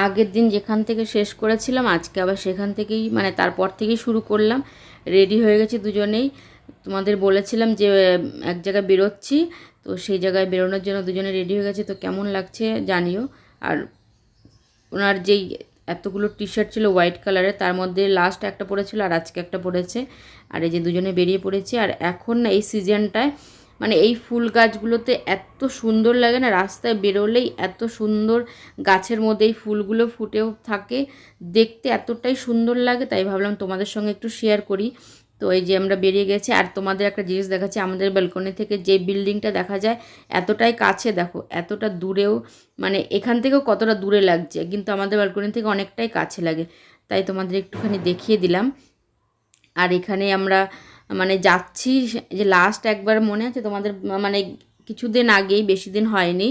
আগের দিন যেখান থেকে শেষ করেছিলাম আজকে আবার সেখান থেকেই মানে তারপর থেকেই শুরু করলাম। রেডি হয়ে গেছি দুজনেই। তোমাদের বলেছিলাম যে এক জায়গায় বেরোচ্ছি, তো সেই জায়গায় বেরোনোর জন্য দুজনে রেডি হয়ে গেছে। তো কেমন লাগছে জানিও। আর ওনার যেই এতগুলো টি শার্ট ছিল হোয়াইট কালারের, তার মধ্যে লাস্ট একটা পরেছিল আর আজকে একটা পরেছে। আর এই যে দুজনে বেরিয়ে পড়েছি। আর এখন না এই সিজনটায় মানে এই ফুল গাছগুলোতে এত সুন্দর লাগে না, রাস্তায় বেরোলেই এত সুন্দর গাছের মধ্যে এই ফুলগুলো ফুটেও থাকে, দেখতে এতটাই সুন্দর লাগে। তাই ভাবলাম তোমাদের সঙ্গে একটু শেয়ার করি। তো এই যে আমরা বেরিয়ে গেছি। আর তোমাদের একটা জিনিস দেখাচ্ছি, আমাদের ব্যালকনি থেকে যে বিল্ডিংটা দেখা যায় এতটাই কাছে, দেখো এতটা দূরেও, মানে এখান থেকেও কতটা দূরে লাগছে, কিন্তু আমাদের ব্যালকনি থেকে অনেকটাই কাছে লাগে। তাই তোমাদের একটুখানি দেখিয়ে দিলাম। আর এখানে আমরা মানে যাচ্ছি, যে লাস্ট একবার মনে আছে তোমাদের, মানে কিছুদিন আগেই, বেশি দিন হয়নি,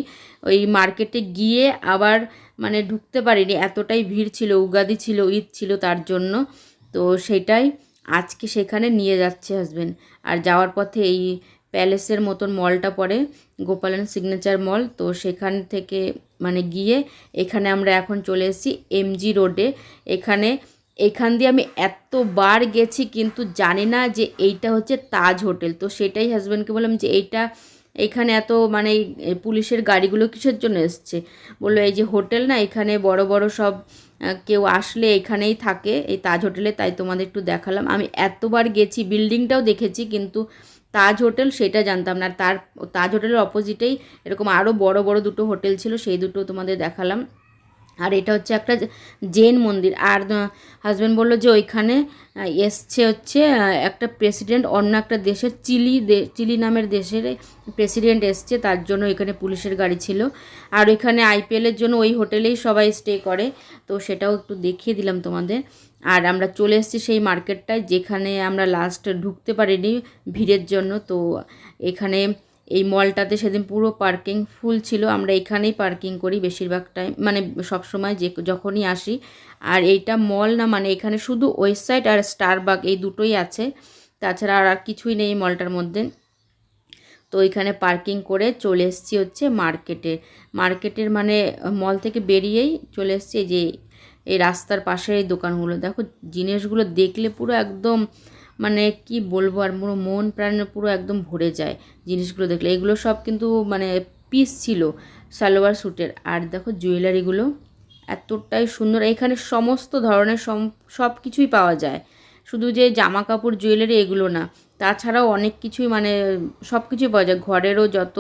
ওই মার্কেটে গিয়ে আবার মানে ঢুকতে পারিনি, এতটাই ভিড় ছিল, উগাদি ছিল, ঈদ ছিল তার জন্য। তো সেটাই আজকে সেখানে নিয়ে যাচ্ছে হাজবেন্ড। আর যাওয়ার পথে এই প্যালেসের মতন মলটা পড়ে, গোপালন সিগনেচার মল, তো সেখান থেকে মানে গিয়ে এখানে আমরা এখন চলে এসেছি এমজি রোডে। এখান দিয়ে আমি এতবার গেছি কিন্তু জানি না যে এইটা হচ্ছে তাজ হোটেল। তো সেটাই হাজব্যান্ডকে বললাম যে এইখানে এত মানে পুলিশের গাড়িগুলো কিসের জন্য এসছে। বললো এই যে হোটেল না, এখানে বড় বড় সব কেউ আসলে এখানেই থাকে এই তাজ হোটেলে, তাই তোমাদের একটু দেখালাম। আমি এতবার গেছি, বিল্ডিংটাও দেখেছি, কিন্তু তাজ হোটেল সেটা জানতাম না। আর তাজ হোটেলের অপোজিটেই এরকম আরও বড় বড় দুটো হোটেল ছিল, সেই দুটো তোমাদের দেখালাম। আর এটা হচ্ছে একটা জৈন মন্দির। আর হাজব্যান্ড বললো যে ওইখানে এসছে হচ্ছে একটা প্রেসিডেন্ট, অন্য একটা দেশের চিলি নামের দেশের প্রেসিডেন্ট এসছে, তার জন্য এখানে পুলিশের গাড়ি ছিল। আর ওইখানে আইপিএলের জন্য ওই হোটেলেই সবাই স্টে করে, তো সেটাও একটু দেখিয়ে দিলাম তোমাদের। আর আমরা চলে এসেছি সেই মার্কেটটায় যেখানে আমরা লাস্ট ঢুকতে পারিনি ভিড়ের জন্য। তো এখানে এই মলটাতে সেদিন পুরো পার্কিং ফুল ছিল, আমরা এখানেই পার্কিং করি বেশিরভাগ টাইম, মানে সবসময় যখনই আসি। আর এইটা মল না, মানে এখানে শুধু ওয়েস্ট সাইড আর স্টারবাক এই দুটোই আছে, তাছাড়া আর কিছুই নেই এই মলটার মধ্যে। তো এখানে পার্কিং করে চলে এসেছি হচ্ছে মার্কেটের মানে মল থেকে বেরিয়েই চলে এসেছি যে এই রাস্তার পাশের এই দোকানগুলো। দেখো জিনিসগুলো দেখলে পুরো একদম মানে কি বলবো, আর পুরো মন প্রাণ পুরো একদম ভরে যায় জিনিসগুলো দেখলে। এগুলো সব কিন্তু মানে পিস ছিল সালোয়ার স্যুটের। আর দেখো জুয়েলারিগুলো এতটাই সুন্দর, এখানে সমস্ত ধরনের সব কিছুই পাওয়া যায়, শুধু যে জামা কাপড় জুয়েলারি এগুলো না, তাছাড়াও অনেক কিছুই মানে সব কিছুই পাওয়া যায়, ঘরেরও যত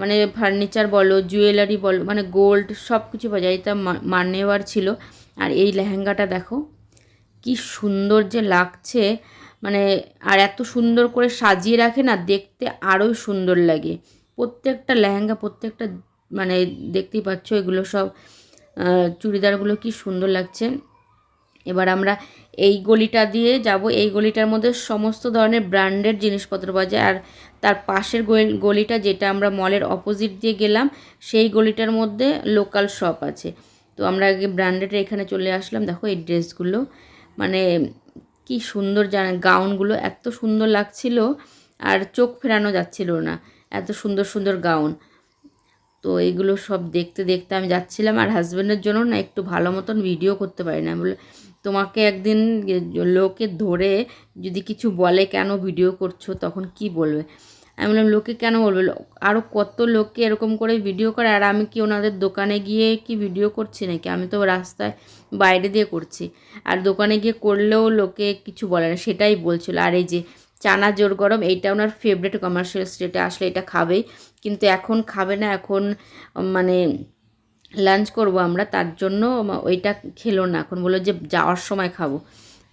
মানে ফার্নিচার বলো, জুয়েলারি বলো, মানে গোল্ড সব কিছু পাওয়া যায়। এটা মান্যেওয়ার ছিল। আর এই লেহেঙ্গাটা দেখো কি সুন্দর যে লাগছে, মানে আর এত সুন্দর করে সাজিয়ে রাখে না, দেখতে আরোই সুন্দর লাগে প্রত্যেকটা লেহেঙ্গা, প্রত্যেকটা মানে দেখতেই পাচ্ছ এগুলো সব চুড়িদারগুলো কি সুন্দর লাগছে। এবার আমরা এই গলিটা দিয়ে যাব, এই গলিটার মধ্যে সমস্ত ধরনের ব্র্যান্ডেড জিনিসপত্র পাওয়া যায়। আর তার পাশের গলিটা, যেটা আমরা মলের অপোজিট দিয়ে গেলাম, সেই গলিটার মধ্যে লোকাল শপ আছে। তো আমরা আগে ব্র্যান্ডেডের এখানে চলে আসলাম। দেখো এই ড্রেসগুলো মানে কি সুন্দর, গাউনগুলো এত সুন্দর লাগছিল, আর চোখ ফেরানো যাচ্ছিল না, এত সুন্দর সুন্দর গাউন। তো এইগুলো সব দেখতে দেখতে আমি যাচ্ছিলাম। আর হাজব্যান্ডের জন্য না একটু ভালো মতন ভিডিও করতে পারি না, বলে তোমাকে একদিন লোকে ধরে যদি কিছু বলে কেন ভিডিও করছো, তখন কি বলবে। আমি বললাম লোকে কেন বলবে, আরও কত লোককে এরকম করে ভিডিও করে, আর আমি কি ওনাদের দোকানে গিয়ে কি ভিডিও করছি নাকি, আমি তো রাস্তায় বাইরে দিয়ে করছি। আর দোকানে গিয়ে করলেও লোকে কিছু বলে না, সেটাই বলছিল। আর এই যে চানা জোর গরম, এইটা ওনার ফেভারিট, কমার্শিয়াল স্ট্রিটে আসলে এটা খাবেই, কিন্তু এখন খাবে না, এখন মানে লাঞ্চ করব আমরা, তার জন্য ওইটা খেলো না, এখন বললো যে যাওয়ার সময় খাবো।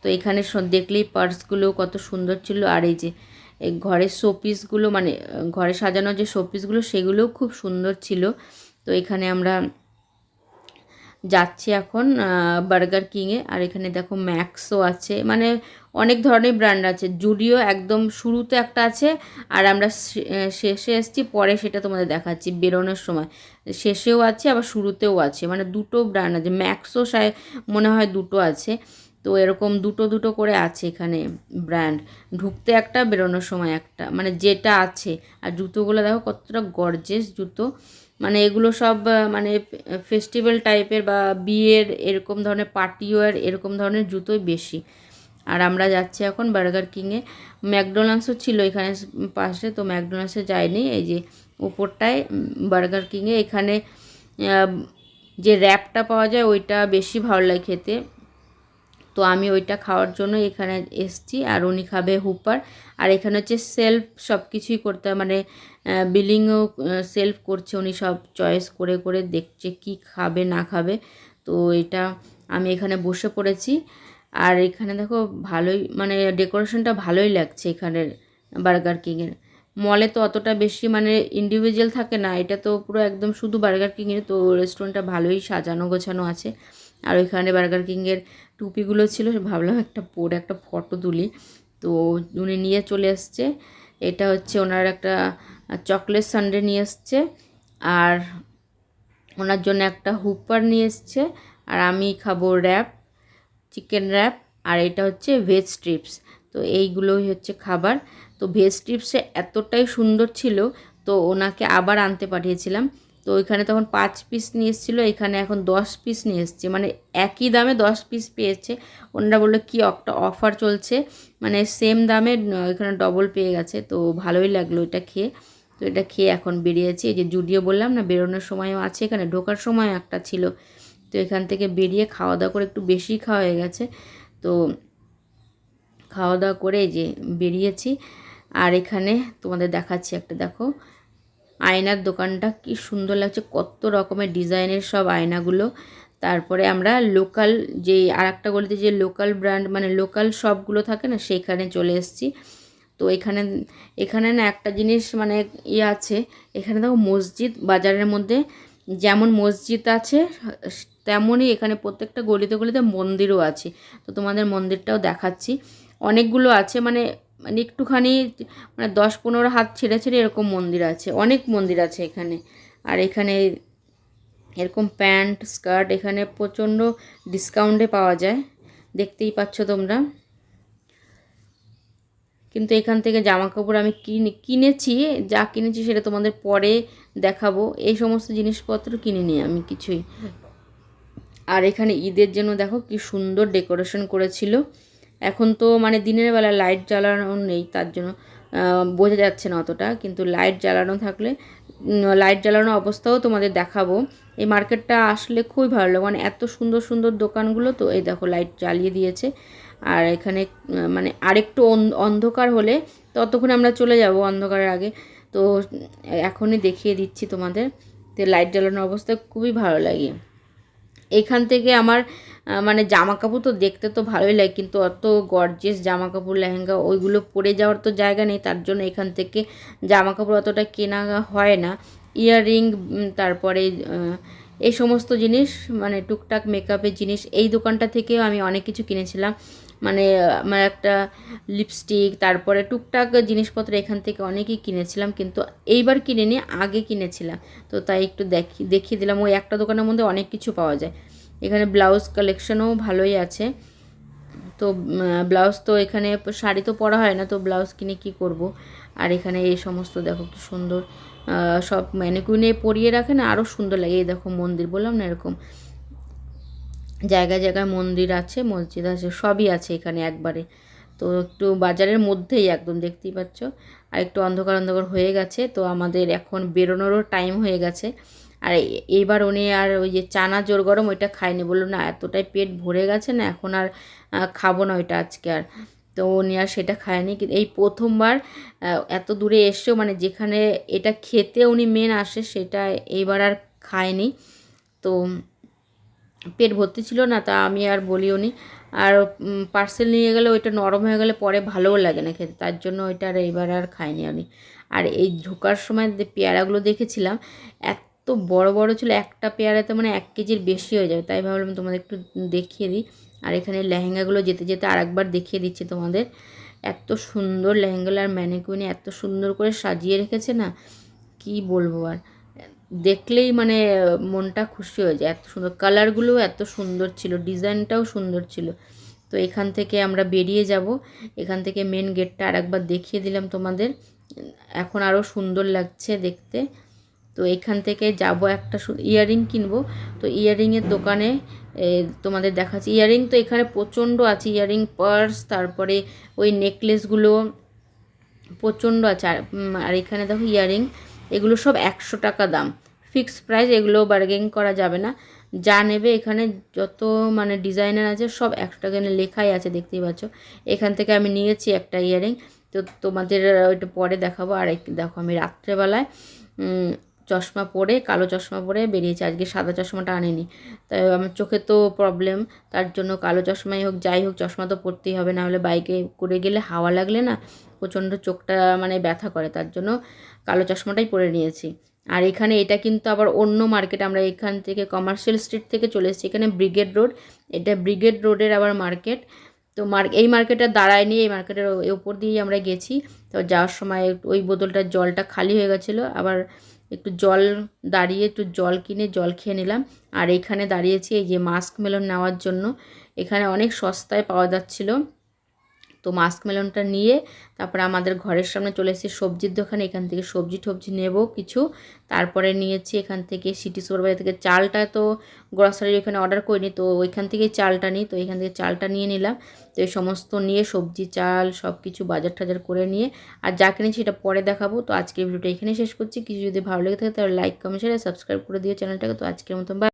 তো এখানে দেখলেই পার্সগুলো কত সুন্দর ছিল। আর এই যে এই ঘরের শোপিসগুলো, মানে ঘরে সাজানো যে শোপিসগুলো, সেগুলোও খুব সুন্দর ছিল। তো এখানে আমরা যাচ্ছি এখন বার্গার কিংয়ে। আর এখানে দেখো ম্যাক্সও আছে, মানে অনেক ধরনের ব্র্যান্ড আছে। জুডিও একদম শুরুতে একটা আছে, আর আমরা শেষে এসেছি, পরে সেটা তোমাদের দেখাচ্ছি বেরোনোর সময়। শেষেও আছে আবার শুরুতেও আছে, মানে দুটো ব্র্যান্ড আছে। ম্যাক্সও মনে হয় দুটো আছে। তো এরকম দুটো দুটো করে আছে এখানে ব্র্যান্ড, ঢুকতে একটা বেরোনোর সময় একটা, মানে যেটা আছে। আর জুতোগুলো দেখো কতটা গর্জেস জুতো, মানে এগুলো সব মানে ফেস্টিভ্যাল টাইপের বা বিয়ের এরকম ধরনের পার্টি ওয়্যার এরকম ধরনের জুতোই বেশি। আর আমরা যাচ্ছি এখন বার্গার কিংয়ে। ম্যাকডোনাল্ডসও ছিল এখানে পাশে, তো ম্যাকডোনাল্ডসে যাইনি। এই যে উপরটায় বার্গার কিংয়ে এখানে যে র্যাপটা পাওয়া যায় ওইটা বেশি ভালো লাগে খেতে, তো আমি ওইটা খাওয়ার জন্য এখানে এসছি। আর উনি খাবে হুপার। আর এখানে হচ্ছে সেলফ সব কিছুই করতে হয়, মানে বিলিংও সেলফ করছে উনি, সব চয়েস করে করে দেখছে কি খাবে না খাবে। তো এটা আমি এখানে বসে পড়েছি। আর এখানে দেখো ভালোই মানে ডেকোরেশনটা ভালোই লাগছে এখানের বার্গার কিংয়ের। মলে তো অতটা বেশি মানে ইন্ডিভিজুয়াল থাকে না, এটা তো পুরো একদম শুধু বার্গার কিংয়ের, তো রেস্টুরেন্টটা ভালোই সাজানো গোছানো আছে। আর ওইখানে বার্গার কিংয়ের টুপিগুলো ছিল, ভাবলাম একটা পরে একটা ফটো তুলি, তো উনি নিয়ে চলে এসছে। এটা হচ্ছে ওনার একটা চকলেট সানডে নিয়ে এসছে, আর ওনার জন্য একটা হুপার নিয়ে এসছে। আর আমি খাবো র্যাপ, চিকেন র্যাপ, আর এটা হচ্ছে ভেজ স্ট্রিপস। তো এইগুলোই হচ্ছে খাবার। তো ভেজ স্ট্রিপসে এতটাই সুন্দর ছিল, তো ওনাকে আবার আনতে পাঠিয়েছিলাম। তো ওইখানে তখন 5 পিস নিয়ে এসেছিলো, এখানে এখন 10 পিস নিয়ে এসছে, মানে একই দামে 10 পিস পেয়েছে। ওনারা বললো কি একটা অফার চলছে, মানে সেম দামে এখানে ডবল পেয়ে গেছে। তো ভালোই লাগলো এটা খেয়ে। তো এটা খেয়ে এখন বেরিয়েছি। এই যে জুডিও বললাম না, বেরোনোর সময়ও আছে, এখানে ঢোকার সময় একটা ছিল। তো এখান থেকে বেরিয়ে খাওয়া দাওয়া করে একটু বেশি খাওয়া হয়ে গেছে, তো খাওয়া দাওয়া করে যে বেরিয়েছি। আর এখানে তোমাদের দেখাচ্ছি একটা, দেখো আয়নার দোকানটা কি সুন্দর লাগছে, কত রকমের ডিজাইনের সব আয়নাগুলো। তারপরে আমরা লোকাল যে আর একটা গলিতে যে লোকাল ব্র্যান্ড মানে লোকাল শপগুলো থাকে না, সেইখানে চলে এসেছি। তো এখানে এখানে না একটা জিনিস মানে ইয়ে আছে, এখানে দেখো মসজিদ বাজারের মধ্যে যেমন মসজিদ আছে তেমনই এখানে প্রত্যেকটা গলিতে গলিতে মন্দিরও আছে। তো তোমাদের মন্দিরটাও দেখাচ্ছি, অনেকগুলো আছে, মানে মানে একটুখানি মানে 10-15 হাত ছেড়ে ছেড়ে এরকম মন্দির আছে, অনেক মন্দির আছে এখানে। আর এখানে এরকম প্যান্ট স্কার্ট এখানে প্রচণ্ড ডিসকাউন্টে পাওয়া যায়, দেখতেই পাচ্ছ তোমরা। কিন্তু এখান থেকে জামা কাপড় আমি কিনেছি, যা কিনেছি সেটা তোমাদের পরে দেখাবো। এই সমস্ত জিনিসপত্র কিনিনি আমি কিছুই। আর এখানে ঈদের জন্য দেখো কি সুন্দর ডেকোরেশন করেছিল। এখন তো মানে দিনের বেলা লাইট জ্বালানো নেই, তার জন্য বোঝা যাচ্ছে না অতটা, কিন্তু লাইট জ্বালানো থাকলে লাইট জ্বালানো অবস্থাও তোমাদের দেখাবো। এই মার্কেটটা আসলে খুবই ভালো লাগে, মানে এত সুন্দর সুন্দর দোকানগুলো। তো এই দেখো লাইট জ্বালিয়ে দিয়েছে। আর এখানে মানে আরেকটু অন্ধকার হলে ততক্ষণে আমরা চলে যাব অন্ধকারের আগে। তো এখনই দেখিয়ে দিচ্ছি তোমাদের। তো লাইট জ্বালানোর অবস্থা খুবই ভালো লাগে। এখান থেকে আমার মানে জামা কাপড় তো দেখতে তো ভালোই লাগে, কিন্তু অত গর্জিয়াস জামা কাপড় লেহেঙ্গা ওইগুলো পরে যাওয়ার তো জায়গা নেই, তার জন্য এখান থেকে জামা কাপড় অতটা কেনা হয় না। ইয়াররিং, তারপরে এই সমস্ত জিনিস মানে টুকটাক মেকআপের জিনিস এই দোকানটা থেকেও আমি অনেক কিছু কিনেছিলাম, মানে আমার একটা লিপস্টিক, তারপরে টুকটাক জিনিসপত্র এখান থেকে অনেকই কিনেছিলাম, কিন্তু এইবার কিনিনি, আগে কিনেছিলাম। তো তাই একটু দেখিয়ে দিলাম, ওই একটা দোকানের মধ্যে অনেক কিছু পাওয়া যায়। এখানে ব্লাউজ কালেকশনও ভালোই আছে। তো ব্লাউজ তো এখানে শাড়ি তো পরা হয় না, তো ব্লাউজ কিনে কি করব। আর এখানে এই সমস্ত দেখো কি সুন্দর সব ম্যানিকুইনে পরিয়ে রাখে না, আরও সুন্দর লাগে। এই দেখো মন্দির বললাম না, এরকম জায়গায় জায়গায় মন্দির আছে, মসজিদ আছে, সবই আছে এখানে একবারে। তো একটু বাজারের মধ্যেই একদম দেখতেই পাচ্ছ। আর একটু অন্ধকার অন্ধকার হয়ে গেছে, তো আমাদের এখন বেরোনোরও টাইম হয়ে গেছে। আর এইবার উনি আর ওই যে চানা জোর গরম ওইটা খায়নি, বললো না এতটাই পেট ভরে গেছে না, এখন আর খাবো না ওইটা আজকে আর। তো উনি আর সেটা খায়নি। কিন্তু এই প্রথমবার এত দূরে এসেও মানে যেখানে এটা খেতে উনি মেন আসে সেটা এইবার আর খায়নি। তো পেট ভর্তি ছিল না, তা আমি আর বলিও নি। আর পার্সেল নিয়ে গেলে ওইটা নরম হয়ে গেলে পরে ভালোও লাগে না খেতে, তার জন্য ওইটা আর এইবার আর খাইনি আমি। আর এই ঢোকার সময় যে পেয়ারাগুলো দেখেছিলাম এত বড় বড় ছিল, একটা পেয়ারাতে মানে 1 কেজির বেশি হয়ে যাবে, তাই ভাবলাম তোমাদের একটু দেখিয়ে দিই। আর এখানে লেহেঙ্গাগুলো যেতে যেতে আরেকবার দেখিয়ে দিচ্ছি তোমাদের। এত সুন্দর লেহেঙ্গাগুলো, আর ম্যানিকুইনে এত সুন্দর করে সাজিয়ে রেখেছে না, কি বলবো আর। দেখলেই মানে মনটা খুশি হয়ে যায়, এত সুন্দর কালারগুলো, এত সুন্দর ছিল, ডিজাইনটাও সুন্দর ছিল। তো এখান থেকে আমরা বেরিয়ে যাব। এখান থেকে মেন গেটটা আরেকবার দেখিয়ে দিলাম তোমাদের, এখন আরও সুন্দর লাগছে দেখতে। তো এখান থেকে যাব একটা ইয়াররিং কিনবো। তো ইয়াররিংয়ের দোকানে তোমাদের দেখাচ্ছি। ইয়াররিং তো এখানে প্রচণ্ড আছে, ইয়াররিং, পার্স, তারপরে ওই নেকলেসগুলো প্রচণ্ড আছে। আর এখানে দেখো ইয়াররিং, এগুলো সব 100 টাকা দাম, ফিক্সড প্রাইস, এগুলো বার্গেনিং করা যাবে না। যা নেবে এখানে যত মানে ডিজাইনার আছে সব 100 টাকা লেখাই আছে, দেখতেই পাচ্ছ। এখান থেকে আমি নিয়েছি একটা ইয়াররিং, তো তোমাদের ওইটা পরে দেখাবো। আর দেখো আমি রাত্রেবেলায় চশমা পরে, কালো চশমা পরে বেরিয়েছি, আজকে সাদা চশমাটা আনিনি। তাই আমার চোখে তো প্রবলেম, তার জন্য কালো চশমাই হোক যাই হোক চশমা তো পরতেই হবে, না হলে বাইকে করে গেলে হাওয়া লাগলে না প্রচণ্ড চোখটা মানে ব্যথা করে, তার জন্য কালো চশমাটাই পরে নিয়েছি। আর এখানে এটা কিন্তু আবার অন্য মার্কেট, আমরা এখান থেকে কমার্শিয়াল স্ট্রিট থেকে চলে এসেছি, এখানে ব্রিগেড রোড, এটা ব্রিগেড রোডের আবার মার্কেট। তো এই মার্কেটে দাঁড়ায়নি, এই মার্কেটের ওপর দিয়েই আমরা গেছি। তো যাওয়ার সময় ওই বোতলটার জলটা খালি হয়ে গেছিলো, আবার একটু জল দাঁড়িয়ে একটু জল কিনে জল খেয়ে নিলাম। আর এইখানে দাঁড়িয়েছি এই যে মাস্ক মেলন নেওয়ার জন্য, এখানে অনেক সস্তায় পাওয়া যাচ্ছিলো। তো মাস্ক মেলনটা নিয়ে তারপরে আমাদের ঘরের সামনে চলে এসেছি সবজির দোকানে, এখান থেকে সবজি টবজি নেব কিছু। তারপরে নিয়েছি এখান থেকে সিটি সুপার বাজার থেকে চালটা, তো গ্রসারি এখানে অর্ডার করিনি, তো ওইখান থেকেই চালটা নিই, তো এখান থেকে চালটা নিয়ে নিলাম। তো এই সমস্ত নিয়ে সবজি চাল সব কিছু বাজার টাজার করে নিয়ে, আর যা কিনেছি সেটা পরে দেখাবো। তো আজকের ভিডিওটা এখানে শেষ করছি। কিছু যদি ভালো লেগে থাকে তাহলে লাইক, কমেন্ট, শেয়ার, সাবস্ক্রাইব করে দিও চ্যানেলটাকে। তো আজকের মতো